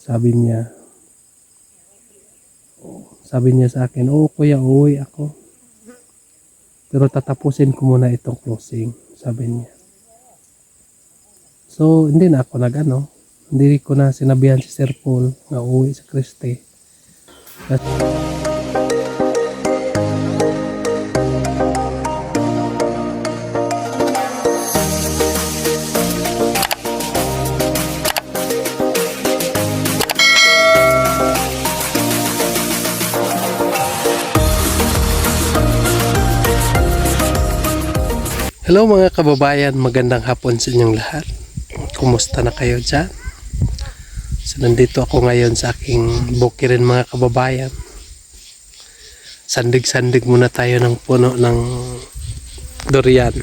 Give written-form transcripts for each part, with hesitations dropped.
Sabi niya, sa akin, oo kuya, uuwi ako. Pero tatapusin ko muna itong closing, sabi niya. So, hindi na ako hindi ko na sinabihan si Sir Paul na uuwi sa Christie. Hello mga kababayan, magandang hapon sa inyong lahat. Kumusta na kayo dyan? So nandito ako ngayon sa aking bukirin mga kababayan. Sandig-sandig muna tayo ng puno ng durian.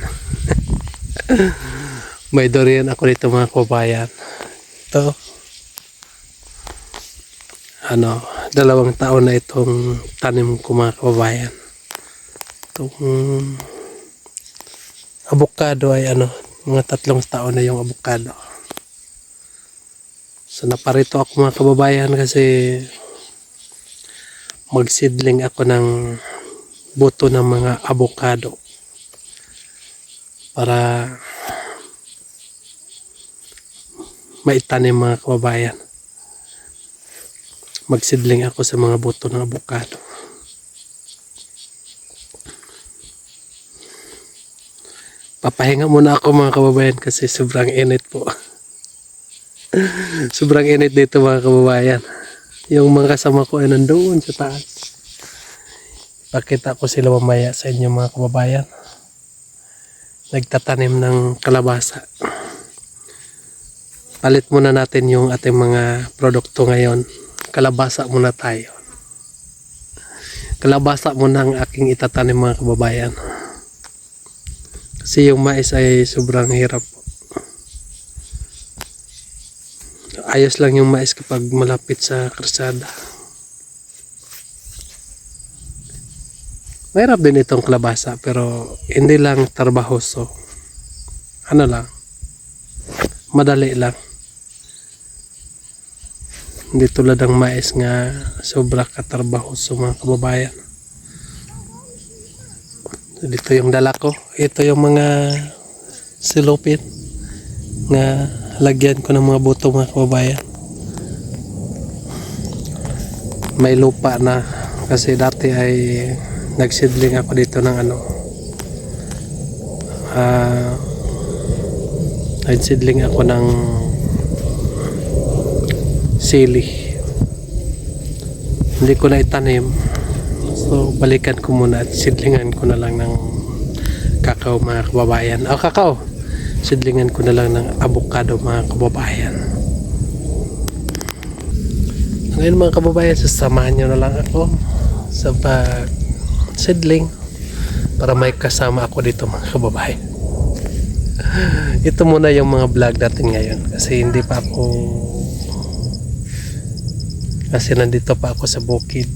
May durian ako dito mga kababayan. Ito. 2 taon na itong tanim ko mga kababayan. Itong avocado ay mga 3 taon na yung avocado. So naparito ako mga kababayan kasi magsidling ako ng buto ng mga avocado para maitanim mga kababayan. Magsidling ako sa mga buto ng avocado. Papahinga muna ako mga kababayan kasi sobrang init po. Sobrang init dito mga kababayan. Yung mga kasama ko ay nandoon sa taas. Pakita ko sila mamaya sa inyo mga kababayan. Nagtatanim ng kalabasa. Palit muna natin yung ating mga produkto ngayon. Kalabasa muna tayo. Kalabasa muna ang aking itatanim mga kababayan. Kasi yung mais ay sobrang hirap. Ayos lang yung mais kapag malapit sa kalsada. Mahirap din itong kalabasa pero hindi lang tarbahoso. Madali lang. Hindi tulad ng mais nga sobra katarbahoso mga kababayan. Dito yung dala ko. Ito yung mga silupin na lagyan ko ng mga buto mga kababayan. May lupa na kasi dati ay nagsidling ako dito ng nagsidling ako ng sili. Hindi ko na itanim. So balikan ko muna at sidlingan ko na lang ng kakao mga kababayan. Kakao. Sidlingan ko na lang ng avocado mga kababayan. Ngayon mga kababayan, sasamahan nyo na lang ako sa pag-sidling para may kasama ako dito mga kababayan. Ito muna yung mga vlog natin ngayon kasi nandito pa ako sa bukid.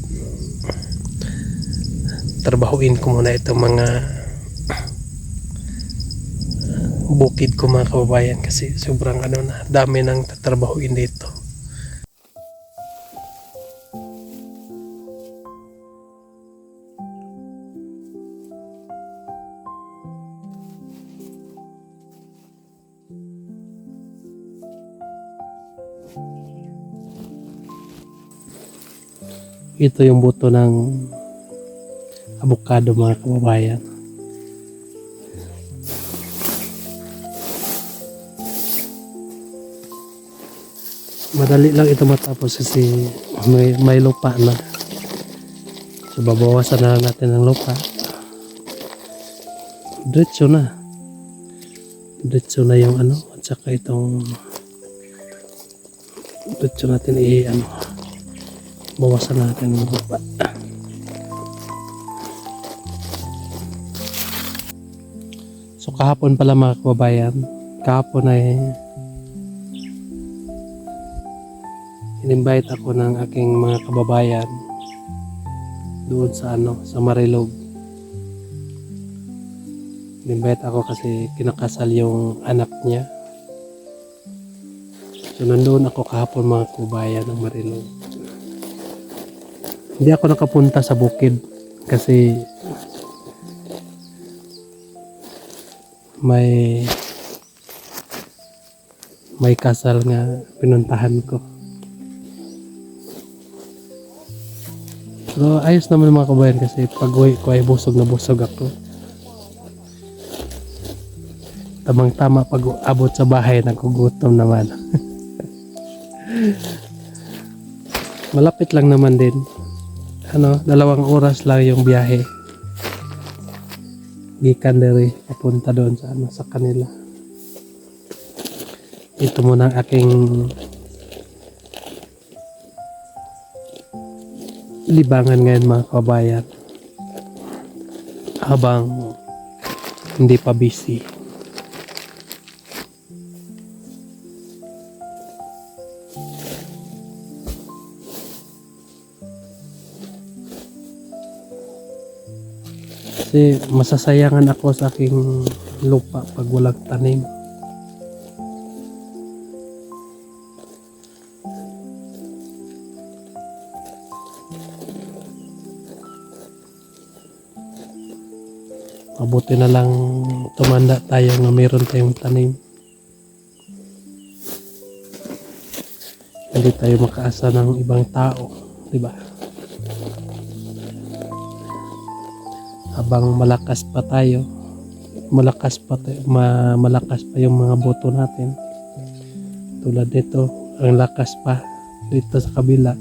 Trabahuin ko muna itong mga bukid ko mga kababayan kasi sobrang dami nang tatrabahuin dito. Ito yung buto ng avocado mga kababayan. Madali lang ito matapos kasi may lupa na. So babawasan na natin ang lupa. Diretso na yung at saka itong diretso natin bawasan natin ang lupa. So kahapon pala mga kababayan, kahapon ay in-invite ako ng aking mga kababayan doon sa Marilog. In-invite ako kasi kinakasal yung anak niya. So nandoon ako kahapon mga kababayan ng Marilog. Hindi ako nakapunta sa bukid kasi may kasal nga pinuntahan ko. Pero ayos naman mga kabayan kasi pag uwi ko ay busog na busog ako. Tamang tama pag abot sa bahay nagugutom naman. Malapit lang naman din. 2 oras lang yung biyahe. Gikan diri papunta doon sa kanila. Ito muna ang aking libangan ngayon mga kabayan habang hindi pa busy. Kasi masasayangan ako sa aking lupa pag walang tanim. Mabuti na lang tumanda tayo na meron tayong tanim. Hindi tayo makaasa ng ibang tao, di ba? Habang malakas pa tayo, malakas pa yung mga boto natin. Tulad nito, ang lakas pa dito sa kabila.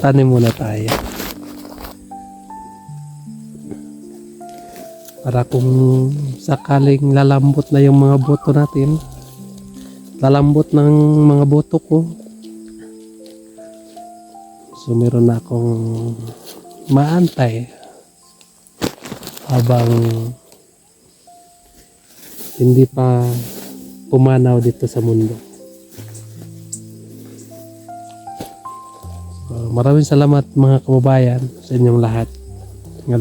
Tanim muna tayo. Para kung sakaling lalambot na yung mga boto natin, lalambot ng mga boto ko. So meron na akong maantay habang hindi pa pumanaw dito sa mundo. Maraming salamat mga kababayan sa inyong lahat nga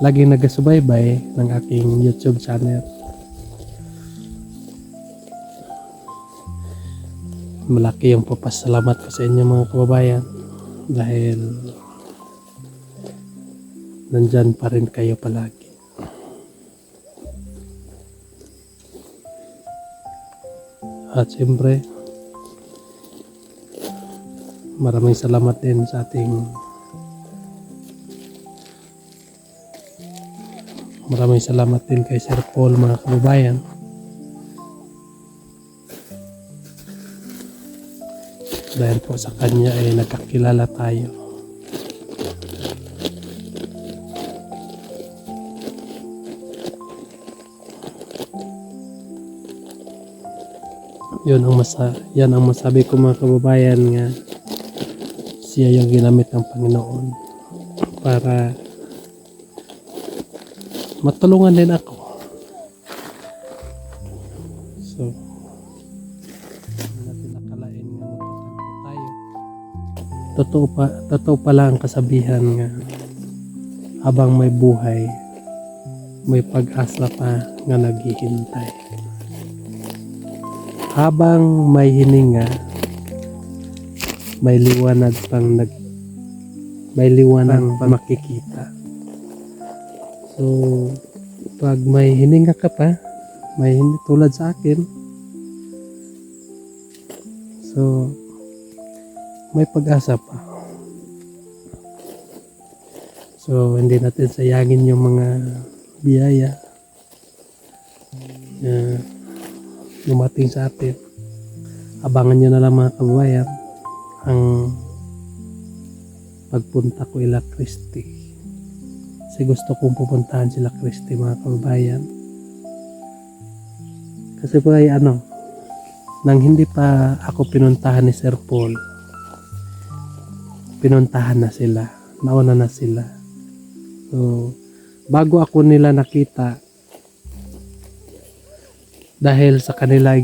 laging nagasubaybay ng aking YouTube channel. Malaki yung papasalamat ko sa inyo mga kababayan dahil nandyan pa rin kayo palagi. At siyempre maraming salamat din sa maraming salamat din kay Sir Paul mga kababayan. Dahil po sa kanya ay nagkakilala tayo. Yan ang masabi ko mga kababayan nga siya yung ginamit ng Panginoon para matulungan din ako. So, natin nakalain nga magkatagpo tayo. Totoo pala ang kasabihan nga habang may buhay, may pag-asa pa nga naghihintay. Habang may hininga, may liwanag pang makikita. So pag may hininga ka pa, tulad sa akin, so may pag-asa pa. So hindi natin sayangin yung mga biyaya na dumating sa atin. Abangan nyo na lang mga kababayan ang pagpunta ko ila Christy. Kasi gusto kong pupuntahan sila Christy mga kababayan. Kasi po ay nang hindi pa ako pinuntahan ni Sir Paul, pinuntahan na sila. Nauna na sila. So, bago ako nila nakita, dahil sa kanila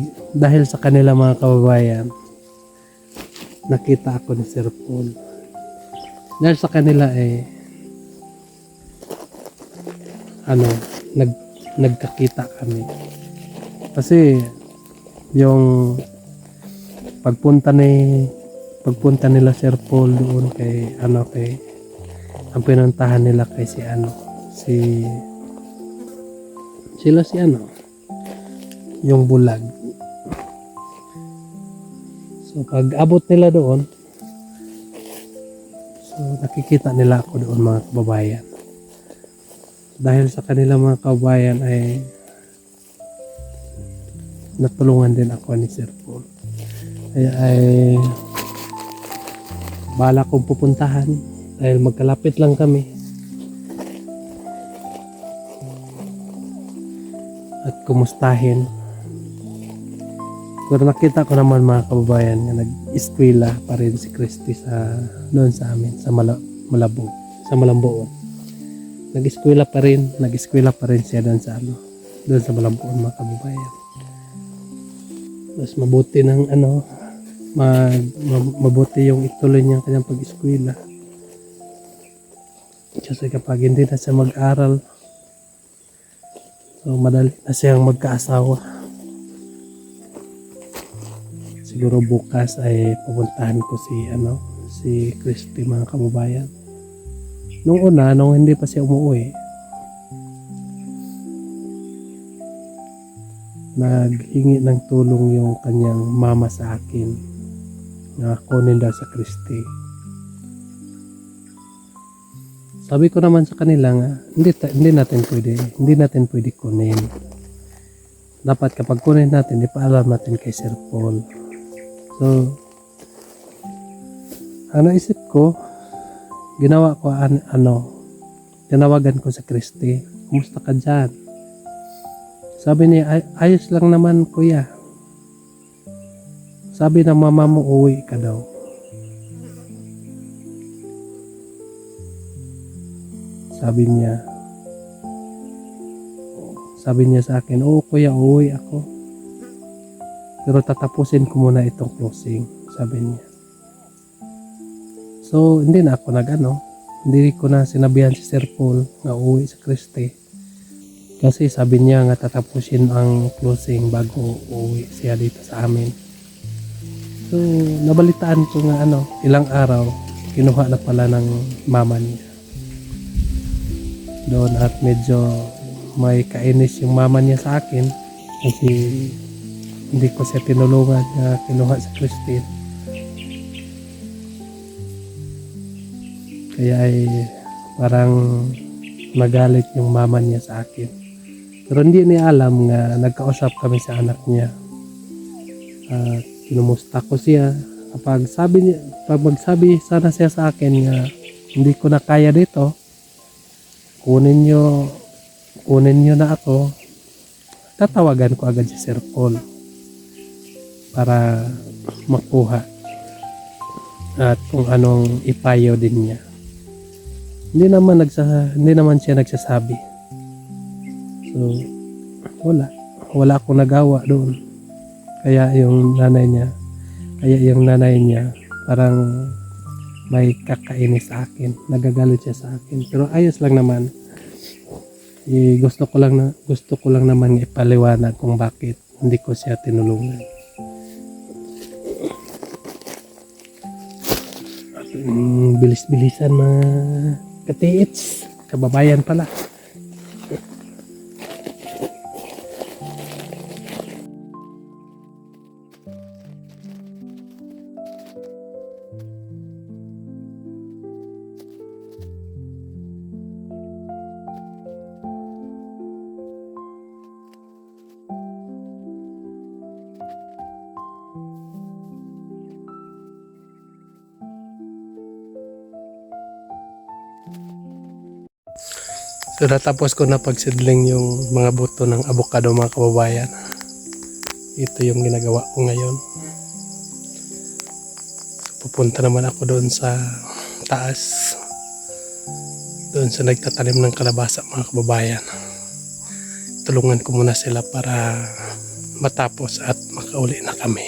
mga kababayan, nakita ako ni Sir Paul. Dahil sa kanila nagkakita kami. Kasi yung pagpunta nila Sir Paul doon kay ang pinuntahan nila kay si yung bulag. So pag abot nila doon, so nakikita nila ako doon mga kababayan. Dahil sa kanila mga kababayan ay natulungan din ako ni Sir Paul. Kaya ay bala kong pupuntahan dahil magkalapit lang kami. At kumustahin. Pero nakita ko naman mga kababayan na nag-eskwela pa rin si Christy doon sa amin, sa Malambuon. Nag-eskwela pa rin siya doon sa Malambuon mga kababayan. Mas mabuti ng mabuti yung ituloy niya kanyang pag-eskwela. Kasi kapag hindi na siya mag-aral, so madali na siyang magkaasawa. Siguro bukas ay pupuntahan ko si Christy mga kababayan. Nung hindi pa siya umuwi, naghingi ng tulong yung kanyang mama sa akin na kunin daw sa Christy. Sabi ko naman sa kanila nga, hindi natin pwede kunin. Dapat kapag kunin natin, ipaalam natin kay Sir Paul. So, isip ko, tinawagan ko sa Christy, kumusta ka dyan? Sabi niya, ayos lang naman kuya. Sabi ng mama mo, uwi ka daw. Sabi niya sa akin, oo kuya, uwi ako. Pero tatapusin ko muna itong closing, sabi niya. So, hindi na ako hindi ko na sinabihan si Sir Paul na uwi sa Christy. Kasi sabi niya nga tatapusin ang closing bago uwi siya dito sa amin. So, nabalitaan ko nga ilang araw, kinuha na pala ng mama niya. Doon at medyo may kainis yung mama niya sa akin kasi hindi ko siya tinulungan na kinuha sa Christine. Kaya ay parang nagalit yung mama niya sa akin. Pero hindi niya alam nga nagkausap kami sa anak niya. Kinumusta ko siya. Kapag magsabi sana siya sa akin nga hindi ko na kaya dito, kunin nyo na ako, tatawagan ko agad si Sir Paul para makuha at kung anong ipayo din niya. Hindi naman siya nagsasabi. So wala akong nagawa doon. Kaya yung nanay niya parang may kakainis sa akin, nagagalit siya sa akin. Pero ayos lang naman. Gusto ko lang naman ipaliwanag kung bakit hindi ko siya tinulungan. Bilis-bilisan mga katiits, kababayan pala. So natapos ko na pagsidling yung mga buto ng avocado mga kababayan. Ito yung ginagawa ko ngayon. So, pupunta naman ako doon sa taas. Doon sa nagtatanim ng kalabasa mga kababayan. Tulungan ko muna sila para matapos at makauli na kami.